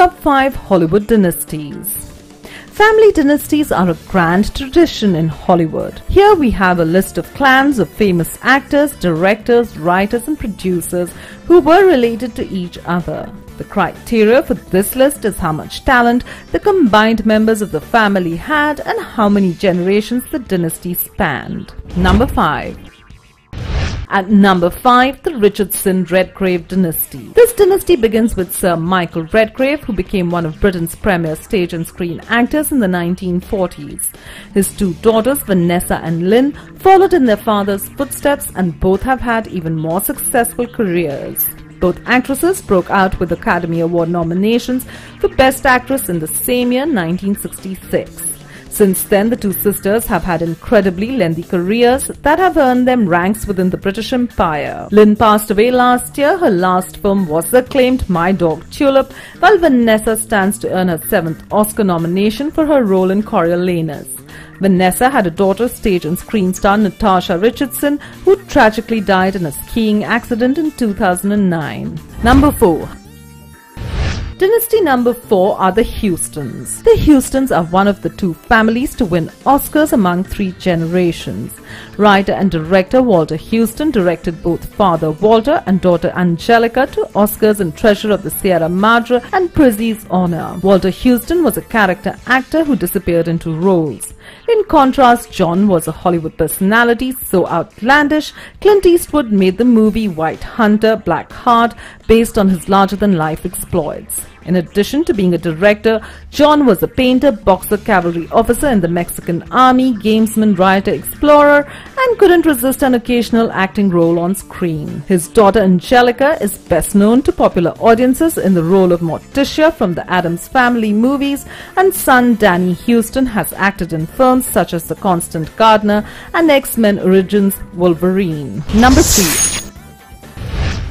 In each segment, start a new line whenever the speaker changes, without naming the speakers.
Top 5 Hollywood Dynasties. Family dynasties are a grand tradition in Hollywood. Here we have a list of clans of famous actors, directors, writers and producers who were related to each other. The criteria for this list is how much talent the combined members of the family had and how many generations the dynasty spanned. Number 5. At number 5, the Richardson Redgrave dynasty. This dynasty begins with Sir Michael Redgrave, who became one of Britain's premier stage and screen actors in the 1940s. His two daughters, Vanessa and Lynn, followed in their father's footsteps and both have had even more successful careers. Both actresses broke out with Academy Award nominations for Best Actress in the same year, 1966. Since then, the two sisters have had incredibly lengthy careers that have earned them ranks within the British Empire. Lynn passed away last year. Her last film was the acclaimed My Dog Tulip, while Vanessa stands to earn her 7th Oscar nomination for her role in Coriolanus. Vanessa had a daughter, stage and screen star Natasha Richardson, who tragically died in a skiing accident in 2009. Number 4. Dynasty number 4 are the Houstons. The Houstons are one of the two families to win Oscars among 3 generations. Writer and director Walter Houston directed both Father Walter and daughter Angelica to Oscars and Treasure of the Sierra Madre and Prizzi's honor. Walter Houston was a character actor who disappeared into roles. In contrast, John was a Hollywood personality so outlandish, Clint Eastwood made the movie White Hunter, Black Heart based on his larger-than-life exploits. In addition to being a director, John was a painter, boxer, cavalry officer in the Mexican army, gamesman, writer, explorer, and couldn't resist an occasional acting role on screen. His daughter Angelica is best known to popular audiences in the role of Morticia from the Addams Family movies, and son Danny Houston has acted in films such as The Constant Gardener and X-Men Origins Wolverine. Number 3.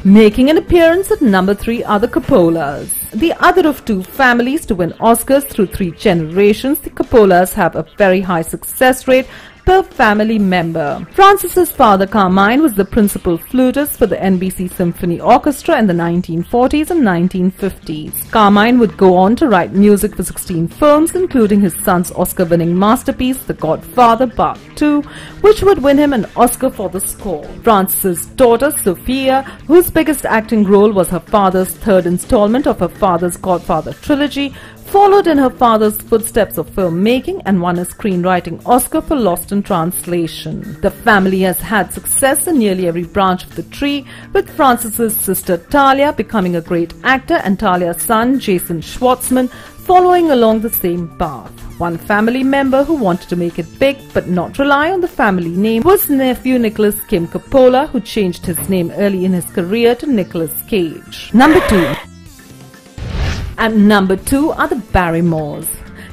Making an appearance at number 3 are the Coppolas. The other of two families to win Oscars through 3 generations, the Coppolas have a very high success rate per family member. Francis's father Carmine was the principal flutist for the NBC Symphony Orchestra in the 1940s and 1950s. Carmine would go on to write music for 16 films, including his son's Oscar-winning masterpiece, The Godfather Part II, which would win him an Oscar for the score. Francis's daughter Sophia, whose biggest acting role was her father's 3rd installment of her father's Godfather trilogy, followed in her father's footsteps of filmmaking and won a screenwriting Oscar for Lost in Translation. The family has had success in nearly every branch of the tree, with Francis's sister Talia becoming a great actor and Talia's son Jason Schwartzman following along the same path. One family member who wanted to make it big but not rely on the family name was nephew Nicholas Kim Coppola, who changed his name early in his career to Nicolas Cage. Number 2. At number 2 are the Barrymores.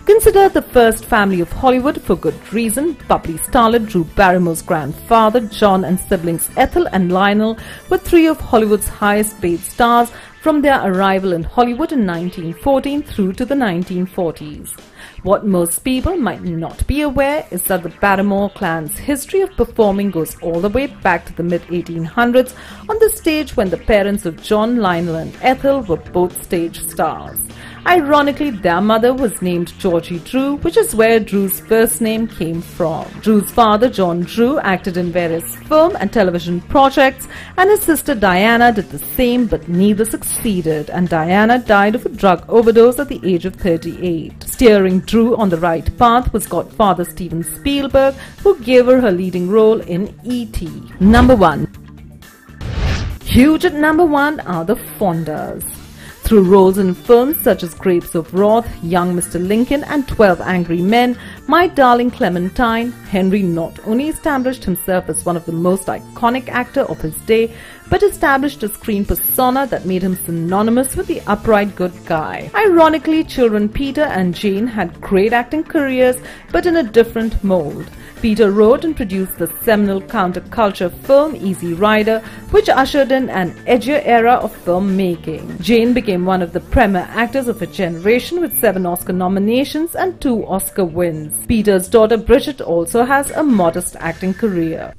Considered the first family of Hollywood for good reason, bubbly starlet Drew Barrymore's grandfather, John, and siblings Ethel and Lionel were 3 of Hollywood's highest paid stars from their arrival in Hollywood in 1914 through to the 1940s. What most people might not be aware is that the Barrymore clan's history of performing goes all the way back to the mid-1800s on the stage when the parents of John, Lionel and Ethel were both stage stars. Ironically, their mother was named Georgie Drew, which is where Drew's first name came from. Drew's father, John Drew, acted in various film and television projects, and his sister Diana did the same, but neither succeeded, and Diana died of a drug overdose at the age of 38. Steering Drew on the right path was godfather Steven Spielberg, who gave her leading role in E.T. Number 1. Huge at number 1 are the Fondas. Through roles in films such as Grapes of Wrath, Young Mr. Lincoln and 12 Angry Men, My Darling Clementine, Henry not only established himself as one of the most iconic actors of his day, but established a screen persona that made him synonymous with the upright good guy. Ironically, children Peter and Jane had great acting careers, but in a different mold. Peter wrote and produced the seminal counterculture film Easy Rider, which ushered in an edgier era of filmmaking. Jane became one of the premier actors of her generation with 7 Oscar nominations and 2 Oscar wins. Peter's daughter Bridget also has a modest acting career.